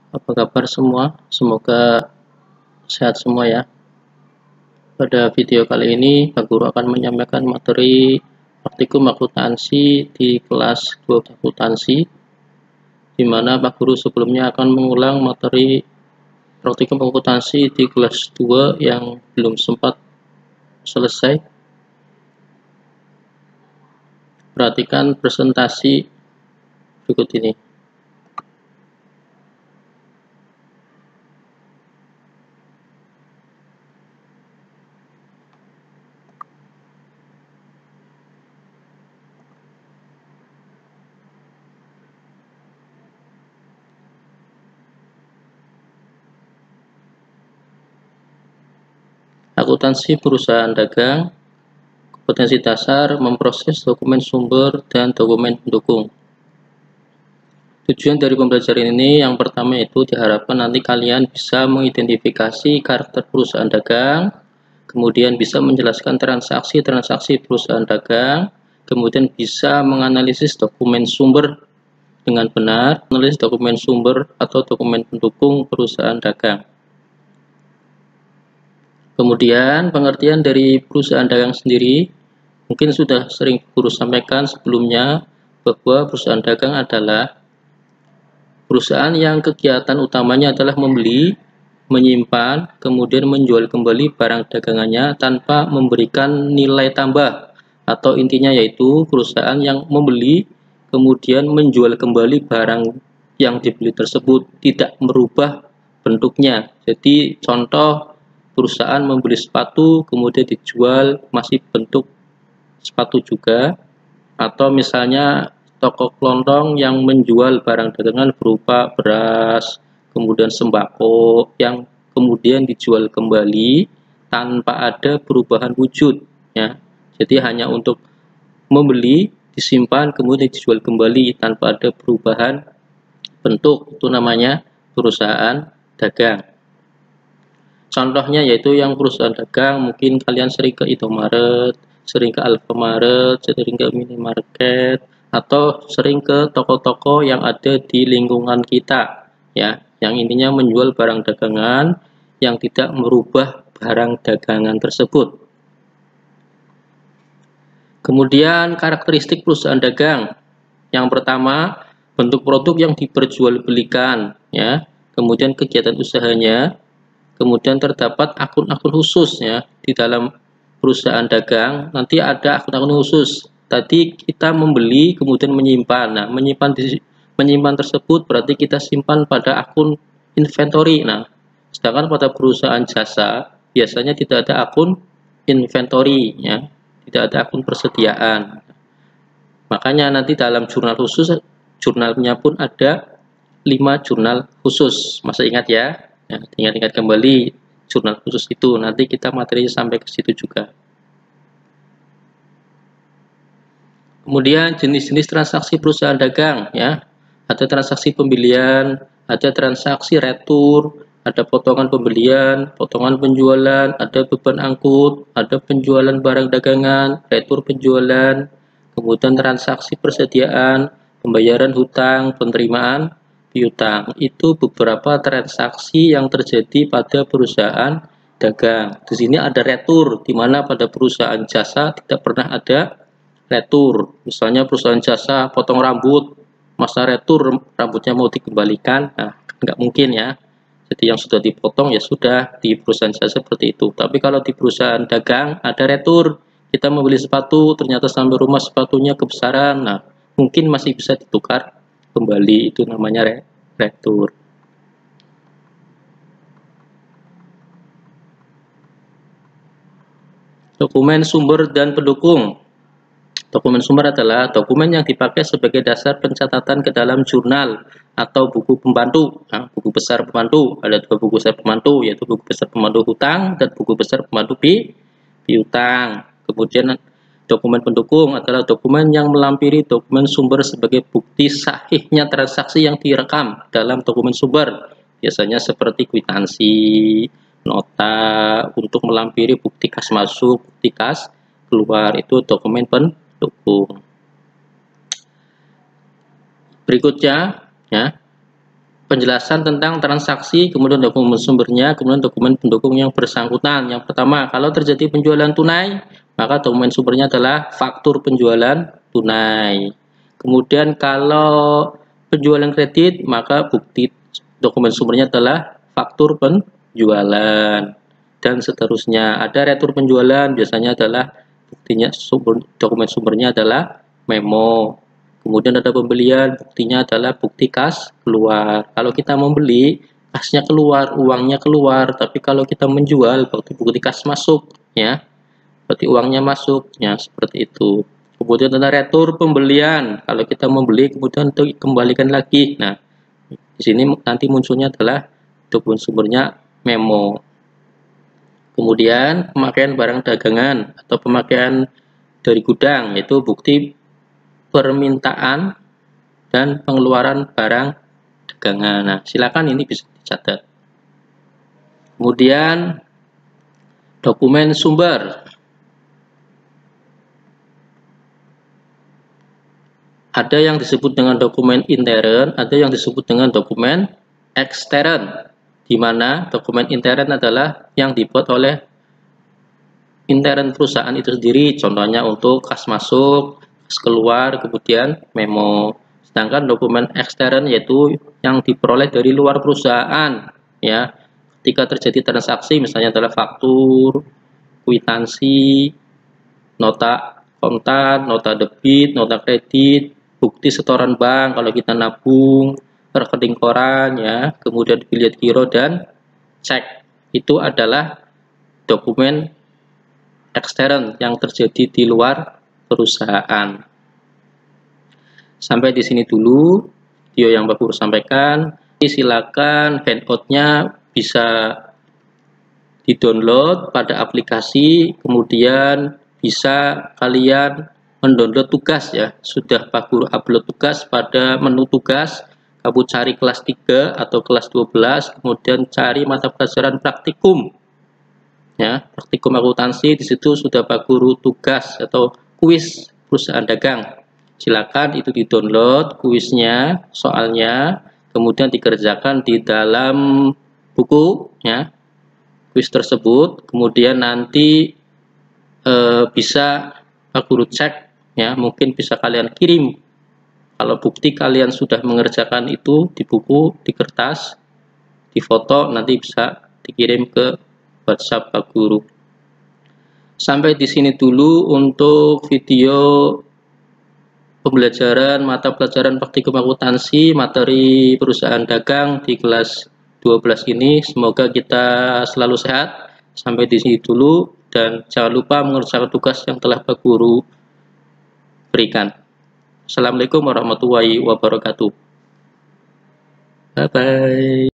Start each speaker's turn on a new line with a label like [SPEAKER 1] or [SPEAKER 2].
[SPEAKER 1] Apa kabar semua? Semoga sehat semua ya. Pada video kali ini, Pak Guru akan menyampaikan materi praktikum akuntansi di kelas 2 akuntansi, di mana Pak Guru sebelumnya akan mengulang materi praktikum akuntansi di kelas 2 yang belum sempat selesai. Perhatikan presentasi berikut ini. Akuntansi perusahaan dagang, kompetensi dasar, memproses dokumen sumber dan dokumen pendukung. Tujuan dari pembelajaran ini yang pertama itu diharapkan nanti kalian bisa mengidentifikasi karakter perusahaan dagang, kemudian bisa menjelaskan transaksi-transaksi perusahaan dagang, kemudian bisa menganalisis dokumen sumber dengan benar, menulis dokumen sumber atau dokumen pendukung perusahaan dagang. Kemudian pengertian dari perusahaan dagang sendiri, mungkin sudah sering Guru sampaikan sebelumnya bahwa perusahaan dagang adalah perusahaan yang kegiatan utamanya adalah membeli, menyimpan, kemudian menjual kembali barang dagangannya tanpa memberikan nilai tambah, atau intinya yaitu perusahaan yang membeli kemudian menjual kembali barang yang dibeli tersebut, tidak merubah bentuknya. Jadi contoh, perusahaan membeli sepatu kemudian dijual masih bentuk sepatu juga, atau misalnya toko kelontong yang menjual barang dagangan berupa beras, kemudian sembako yang kemudian dijual kembali tanpa ada perubahan wujud ya. Jadi hanya untuk membeli, disimpan, kemudian dijual kembali tanpa ada perubahan bentuk, itu namanya perusahaan dagang. Contohnya yaitu yang perusahaan dagang, mungkin kalian sering ke Indomaret, sering ke Alfamart, sering ke minimarket, atau sering ke toko-toko yang ada di lingkungan kita ya, yang intinya menjual barang dagangan yang tidak merubah barang dagangan tersebut. Kemudian karakteristik perusahaan dagang. Yang pertama, bentuk produk yang diperjualbelikan ya, kemudian kegiatan usahanya. Kemudian terdapat akun-akun khusus ya di dalam perusahaan dagang. Nanti ada akun-akun khusus. Tadi kita membeli kemudian menyimpan. Nah, menyimpan tersebut berarti kita simpan pada akun inventory. Nah, sedangkan pada perusahaan jasa biasanya tidak ada akun inventory ya, tidak ada akun persediaan. Makanya nanti dalam jurnal khusus, jurnalnya pun ada 5 jurnal khusus. Masih ingat ya? Ya, ingat-ingat kembali jurnal khusus itu, nanti kita materi sampai ke situ juga. Kemudian jenis-jenis transaksi perusahaan dagang ya, ada transaksi pembelian, ada transaksi retur, ada potongan pembelian, potongan penjualan, ada beban angkut, ada penjualan barang dagangan, retur penjualan, kemudian transaksi persediaan, pembayaran hutang, penerimaan piutang. Itu beberapa transaksi yang terjadi pada perusahaan dagang. Di sini ada retur, di mana pada perusahaan jasa tidak pernah ada retur. Misalnya perusahaan jasa potong rambut, masa retur rambutnya mau dikembalikan, nah nggak mungkin ya. Jadi yang sudah dipotong ya sudah, di perusahaan jasa seperti itu. Tapi kalau di perusahaan dagang ada retur, kita membeli sepatu ternyata sampai rumah sepatunya kebesaran, nah mungkin masih bisa ditukar kembali, itu namanya retur. Dokumen sumber dan pendukung. Dokumen sumber adalah dokumen yang dipakai sebagai dasar pencatatan ke dalam jurnal atau buku pembantu. Nah, buku besar pembantu, ada 2 buku besar pembantu, yaitu buku besar pembantu hutang dan buku besar pembantu piutang. Kemudian dokumen pendukung adalah dokumen yang melampiri dokumen sumber sebagai bukti sahihnya transaksi yang direkam dalam dokumen sumber. Biasanya seperti kwitansi, nota untuk melampiri bukti kas masuk, bukti kas keluar, itu dokumen pendukung. Berikutnya ya, penjelasan tentang transaksi, kemudian dokumen sumbernya, kemudian dokumen pendukung yang bersangkutan. Yang pertama, kalau terjadi penjualan tunai, maka dokumen sumbernya adalah faktur penjualan tunai. Kemudian kalau penjualan kredit, maka bukti dokumen sumbernya adalah faktur penjualan. Dan seterusnya. Ada retur penjualan, biasanya adalah buktinya dokumen sumbernya adalah memo. Kemudian ada pembelian, buktinya adalah bukti kas keluar. Kalau kita membeli, kasnya keluar, uangnya keluar. Tapi kalau kita menjual, bukti kas masuk, ya. Berarti uangnya masuk, ya seperti itu. Kemudian ada retur pembelian. Kalau kita membeli, kemudian untuk dikembalikan lagi. Nah, di sini nanti munculnya adalah dokumen sumbernya memo. Kemudian pemakaian barang dagangan atau pemakaian dari gudang, yaitu bukti permintaan dan pengeluaran barang dagangan. Nah, silakan ini bisa dicatat. Kemudian dokumen sumber. Ada yang disebut dengan dokumen intern, ada yang disebut dengan dokumen ekstern, di mana dokumen intern adalah yang dibuat oleh intern perusahaan itu sendiri, contohnya untuk kas masuk, kas keluar, kemudian memo. Sedangkan dokumen ekstern yaitu yang diperoleh dari luar perusahaan, ya. Ketika terjadi transaksi, misalnya adalah faktur, kwitansi, nota kontan, nota debit, nota kredit, bukti setoran bank kalau kita nabung, rekening koran, ya, kemudian bilet giro dan cek. Itu adalah dokumen ekstern yang terjadi di luar perusahaan. Sampai di sini dulu video yang Bapak Guru sampaikan. Silakan handout-nya bisa di-download pada aplikasi, kemudian bisa kalian mendownload tugas, ya. Sudah Pak Guru upload tugas pada menu tugas, kamu cari kelas 3 atau kelas 12, kemudian cari mata pelajaran praktikum. Ya, praktikum akuntansi, di situ sudah Pak Guru tugas atau kuis perusahaan dagang. Silakan itu di-download kuisnya, soalnya, kemudian dikerjakan di dalam buku, ya, kuis tersebut. Kemudian nanti bisa Pak Guru cek, ya, mungkin bisa kalian kirim. Kalau bukti kalian sudah mengerjakan itu di buku, di kertas, di foto, nanti bisa dikirim ke WhatsApp Pak Guru. Sampai di sini dulu untuk video pembelajaran mata pelajaran praktikum akuntansi materi perusahaan dagang di kelas 12 ini. Semoga kita selalu sehat. Sampai di sini dulu dan jangan lupa mengerjakan tugas yang telah Pak Guru berikan. Assalamualaikum warahmatullahi wabarakatuh. Bye bye.